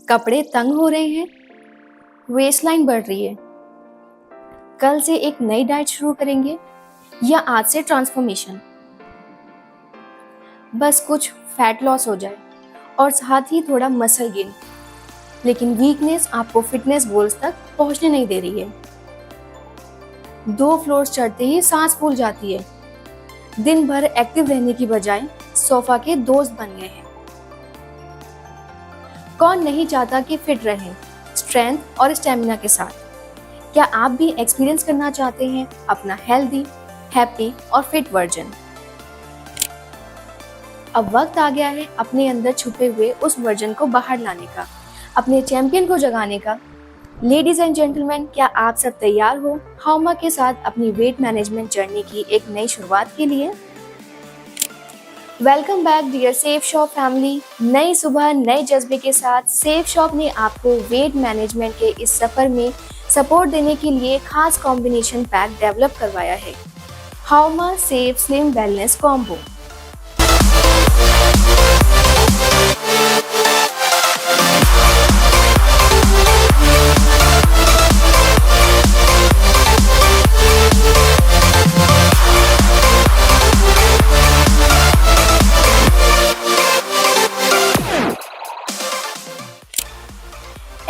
कपड़े तंग हो रहे हैं, वेस्ट लाइन बढ़ रही है। कल से एक नई डाइट शुरू करेंगे या आज से ट्रांसफॉर्मेशन। बस कुछ फैट लॉस हो जाए और साथ ही थोड़ा मसल गेन, लेकिन वीकनेस आपको फिटनेस गोल्स तक पहुंचने नहीं दे रही है। 2 फ्लोर्स चढ़ते ही सांस फूल जाती है। दिन भर एक्टिव रहने की बजाय सोफा के दोस्त बन गए हैं। कौन नहीं चाहता कि फिट रहें, स्ट्रेंथ और स्टेमिना के साथ। क्या आप भी एक्सपीरियंस करना चाहते हैं अपना हेल्दी, हैप्पी और फिट वर्जन? अब वक्त आ गया है अपने अंदर छुपे हुए उस वर्जन को बाहर लाने का, अपने चैंपियन को जगाने का। लेडीज एंड जेंटलमैन, क्या आप सब तैयार हो हाउमा के साथ अपनी वेट मैनेजमेंट जर्नी की एक नई शुरुआत के लिए? Welcome back dear Safe Shop family. नई सुबह नए जज्बे के साथ सेफ शॉप ने आपको वेट मैनेजमेंट के इस सफर में सपोर्ट देने के लिए खास कॉम्बिनेशन पैक डेवलप करवाया है, हाउमा सेफ स्लिम वेलनेस कॉम्बो।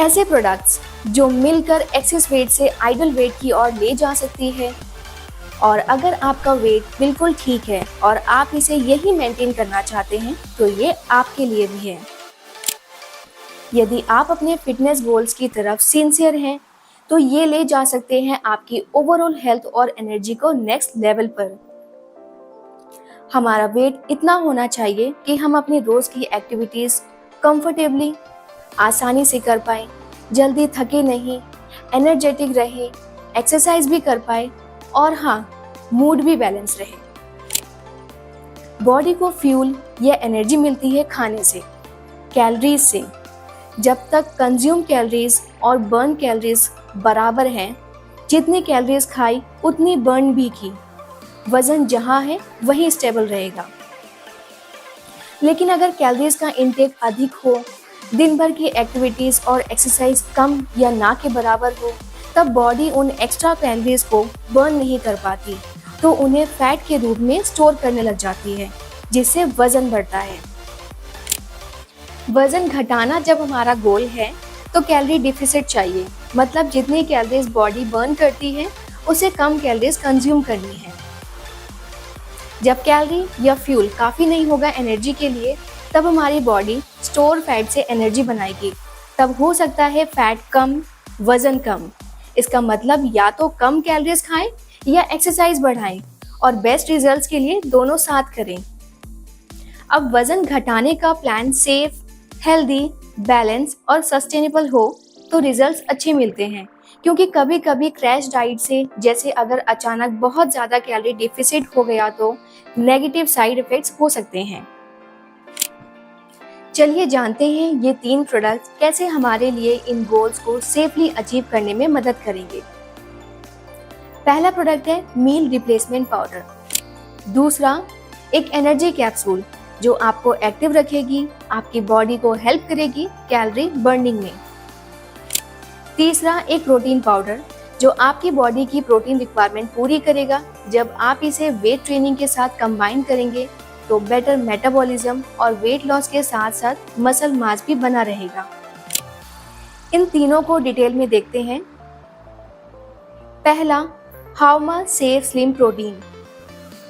ऐसे प्रोडक्ट्स जो मिलकर एक्सेस वेट से आइडल वेट की ओर ले जा सकती है। और अगर आपका वेट बिल्कुल ठीक है और आप इसे यही मेंटेन करना चाहते हैं तो ये आपके लिए भी है। यदि आप अपने फिटनेस गोल्स की तरफ सिंसियर हैं तो ये ले जा सकते हैं आपकी ओवरऑल हेल्थ और एनर्जी को नेक्स्ट लेवल पर। हमारा वेट इतना होना चाहिए कि हम अपनी रोज की एक्टिविटीज कंफर्टेबली आसानी से कर पाए, जल्दी थके नहीं, एनर्जेटिक रहे, एक्सरसाइज भी कर पाए और हाँ, मूड भी बैलेंस रहे। बॉडी को फ्यूल या एनर्जी मिलती है खाने से, कैलोरीज से। जब तक कंज्यूम कैलोरीज और बर्न कैलोरीज बराबर हैं, जितनी कैलोरीज खाई उतनी बर्न भी की, वजन जहाँ है वहीं स्टेबल रहेगा। लेकिन अगर कैलोरीज का इंटेक अधिक हो, दिन भर की एक्टिविटीज और एक्सरसाइज कम या ना के बराबर हो, तब बॉडी उन एक्स्ट्रा कैलोरीज को बर्न नहीं कर पाती, तो उन्हें फैट के रूप में स्टोर करने लग जाती है, जिससे वजन बढ़ता है। वजन घटाना जब हमारा गोल है तो कैलोरी डिफिसिट चाहिए, मतलब जितनी कैलोरीज बॉडी बर्न करती है उसे कम कैलोरीज कंज्यूम करनी है। जब कैलोरी या फ्यूल काफी नहीं होगा एनर्जी के लिए, तब हमारी बॉडी स्टोर फैट से एनर्जी बनाएगी। तब हो सकता है फैट कम, वजन कम। इसका मतलब या तो कम कैलोरीज खाएं या एक्सरसाइज बढ़ाएं, और बेस्ट रिजल्ट्स के लिए दोनों साथ करें। अब वजन घटाने का प्लान सेफ, हेल्दी, बैलेंस और सस्टेनेबल हो तो रिजल्ट्स अच्छे मिलते हैं, क्योंकि कभी कभी क्रैश डाइट से, जैसे अगर अचानक बहुत ज्यादा कैलोरी डिफिसिट हो गया, तो नेगेटिव साइड इफेक्ट्स हो सकते हैं। चलिए जानते हैं ये 3 प्रोडक्ट्स कैसे हमारे लिए इन गोल्स को सेफली अचीव करने में मदद करेंगे। पहला प्रोडक्ट है मील रिप्लेसमेंट पाउडर। दूसरा, एक एनर्जी कैप्सूल जो आपको एक्टिव रखेगी, आपकी बॉडी को हेल्प करेगी कैलोरी बर्निंग में। तीसरा, एक प्रोटीन पाउडर जो आपकी बॉडी की प्रोटीन रिक्वायरमेंट पूरी करेगा। जब आप इसे वेट ट्रेनिंग के साथ कंबाइन करेंगे तो बेटर मेटाबॉलिज्म और वेट लॉस के साथ साथ मसल मास भी बना रहेगा। इन तीनों को डिटेल में देखते हैं। पहला, हाउमा सेफ स्लिम प्रोटीन।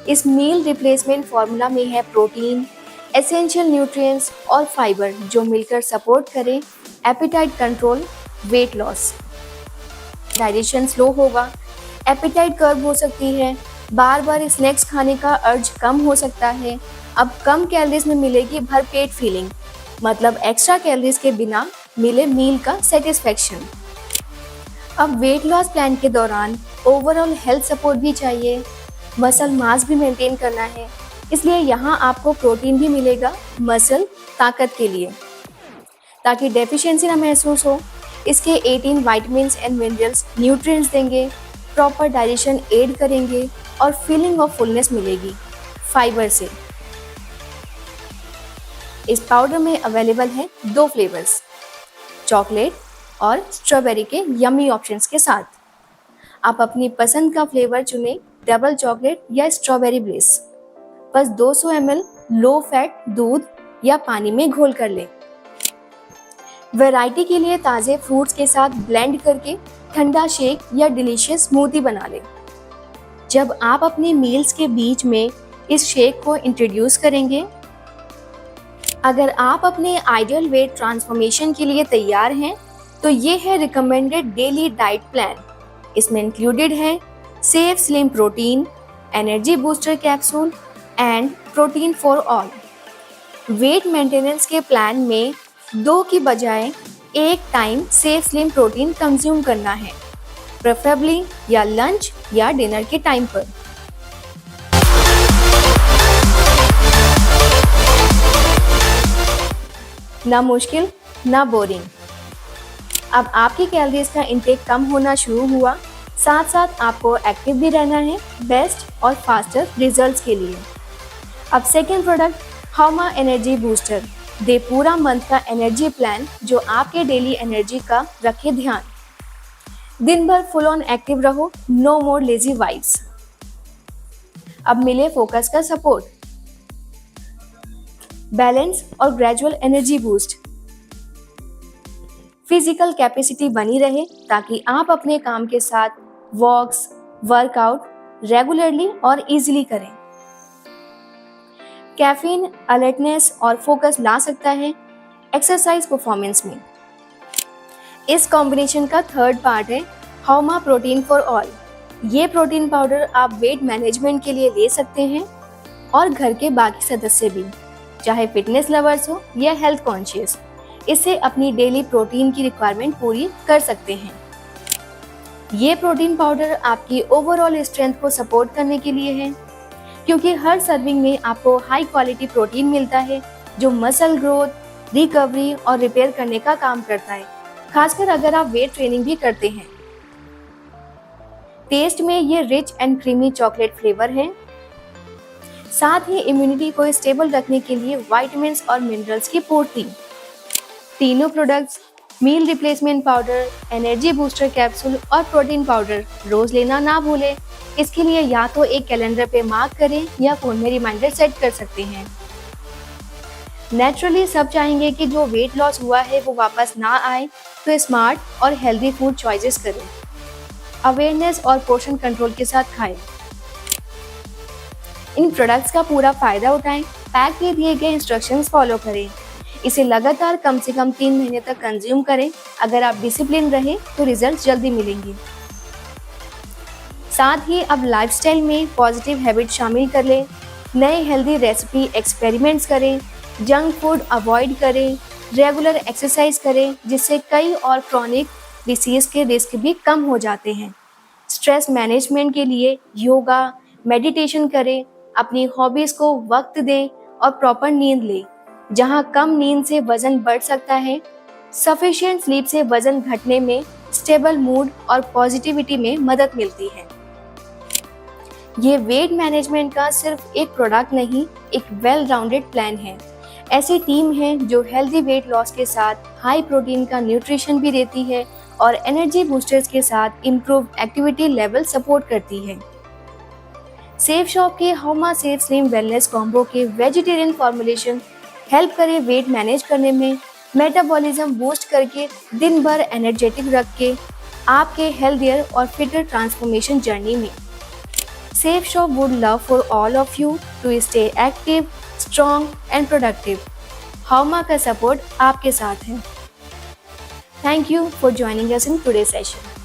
इस मील रिप्लेसमेंट फॉर्मूला में है प्रोटीन, एसेंशियल न्यूट्रिएंट्स और फाइबर जो मिलकर सपोर्ट करें appetite control, weight loss. Digestion slow होगा, एपेटाइट कर्व हो सकती है, बार बार स्नैक्स खाने का अर्ज कम हो सकता है। अब कम कैलोरीज में मिलेगी भरपेट फीलिंग, मतलब एक्स्ट्रा कैलोरीज के बिना मिले मील का सेटिस्फेक्शन। अब वेट लॉस प्लान के दौरान ओवरऑल हेल्थ सपोर्ट भी चाहिए, मसल मास भी मेंटेन करना है, इसलिए यहाँ आपको प्रोटीन भी मिलेगा मसल ताकत के लिए, ताकि डेफिशिएंसी ना महसूस हो। इसके 18 विटामिन्स एंड मिनरल्स न्यूट्रिएंट्स देंगे, प्रॉपर डाइजेशन एड करेंगे और फीलिंग ऑफ फुलनेस मिलेगी फाइबर से। इस पाउडर में अवेलेबल है 2 फ्लेवर्स, चॉकलेट और स्ट्रॉबेरी के यम्मी ऑप्शंस के साथ। आप अपनी पसंद का फ्लेवर चुनें, डबल चॉकलेट या स्ट्रॉबेरी ब्लिस। बस 200 ml लो फैट दूध या पानी में घोल कर लें। वैरायटी के लिए ताज़े फ्रूट्स के साथ ब्लेंड करके ठंडा शेक या डिलीशियस स्मूदी बना लें। जब आप अपने मील्स के बीच में इस शेक को इंट्रोड्यूस करेंगे, अगर आप अपने आइडियल वेट ट्रांसफॉर्मेशन के लिए तैयार हैं, तो ये है रिकमेंडेड डेली डाइट प्लान। इसमें इंक्लूडेड है safe slim protein, energy booster capsule and protein for all. Wait maintenance के प्लान में 2 की बजाय 1 time safe slim protein consume करना है, प्रेफरेबली या लंच या डिनर के टाइम पर। ना मुश्किल ना बोरिंग। अब आपकी कैलोरीज का इंटेक कम होना शुरू हुआ, साथ साथ आपको एक्टिव भी रहना है बेस्ट और फास्टर रिजल्ट्स के लिए। अब सेकेंड प्रोडक्ट हॉमा एनर्जी बूस्टर दे पूरा मंथ का एनर्जी प्लान जो आपके डेली एनर्जी का रखे ध्यान। दिन भर फुल ऑन एक्टिव रहो, नो मोर लेजी वाइब्स। अब मिले फोकस का सपोर्ट, बैलेंस और gradual energy boost. Physical capacity बनी रहे ताकि आप अपने काम के साथ वॉक्स, वर्कआउट रेगुलरली और इजीली करें। कैफीन अलर्टनेस और फोकस ला सकता है एक्सरसाइज परफॉर्मेंस में। इस कॉम्बिनेशन का थर्ड पार्ट है हॉमा प्रोटीन फॉर ऑल। ये प्रोटीन पाउडर आप वेट मैनेजमेंट के लिए ले सकते हैं और घर के बाकी सदस्य भी, चाहे फिटनेस लवर्स हो या हेल्थ कॉन्शियस, इससे अपनी डेली प्रोटीन की रिक्वायरमेंट पूरी कर सकते हैं। ये प्रोटीन पाउडर आपकी ओवरऑल स्ट्रेंथ को सपोर्ट करने के लिए है, क्योंकि हर सर्विंग में आपको हाई क्वालिटी प्रोटीन मिलता है जो मसल ग्रोथ, रिकवरी और रिपेयर करने का काम करता है, खासकर अगर आप वेट ट्रेनिंग भी करते हैं। टेस्ट में ये rich and creamy chocolate flavour है। साथ ही इम्यूनिटी को स्टेबल रखने के लिए विटामिन्स और मिनरल्स की पूर्ति। तीनों products meal replacement powder, energy booster capsule और प्रोटीन पाउडर रोज लेना ना भूलें। इसके लिए या तो एक कैलेंडर पे मार्क करें या फोन में रिमाइंडर सेट कर सकते हैं। नेचुरली सब चाहेंगे कि जो वेट लॉस हुआ है वो वापस ना आए, तो स्मार्ट और हेल्दी फूड चॉइसेस करें। अवेयरनेस और पोर्शन कंट्रोल के साथ खाएं। इन प्रोडक्ट्स का पूरा फायदा उठाएं, पैक में दिए गए इंस्ट्रक्शंस फॉलो करें। इसे लगातार कम से कम 3 महीने तक कंज्यूम करें। अगर आप डिसिप्लिन रहे तो रिजल्ट जल्दी मिलेंगे। साथ ही अब लाइफस्टाइल में पॉजिटिव हैबिट शामिल कर लें, नए हेल्दी रेसिपी एक्सपेरिमेंट्स करें, जंक फूड अवॉइड करें, रेगुलर एक्सरसाइज करें, जिससे कई और क्रॉनिक डिसीज के रिस्क भी कम हो जाते हैं। स्ट्रेस मैनेजमेंट के लिए योगा, मेडिटेशन करें, अपनी हॉबीज को वक्त दें और प्रॉपर नींद लें। जहां कम नींद से वजन बढ़ सकता है, सफिशिएंट स्लीप से वजन घटने में, स्टेबल मूड और पॉजिटिविटी में मदद मिलती है। ये वेट मैनेजमेंट का सिर्फ एक प्रोडक्ट नहीं, एक वेल राउंडेड प्लान है। ऐसी टीम है जो हेल्दी वेट लॉस के साथ हाई प्रोटीन का न्यूट्रिशन भी देती है और एनर्जी बूस्टर्स के साथ इम्प्रूव एक्टिविटी लेवल सपोर्ट करती है। सेफ शॉप के हॉमा सेफ स्लिम वेलनेस कॉम्बो के वेजिटेरियन फॉर्मुलेशन हेल्प करे वेट मैनेज करने में, मेटाबॉलिज्म बूस्ट करके दिन भर एनर्जेटिक रख के आपके हेल्थियर और फिटर ट्रांसफॉर्मेशन जर्नी में। Safe Shop would love for all of you to stay active, strong and productive. हॉमा का सपोर्ट आपके साथ है। Thank you for joining us in today's session.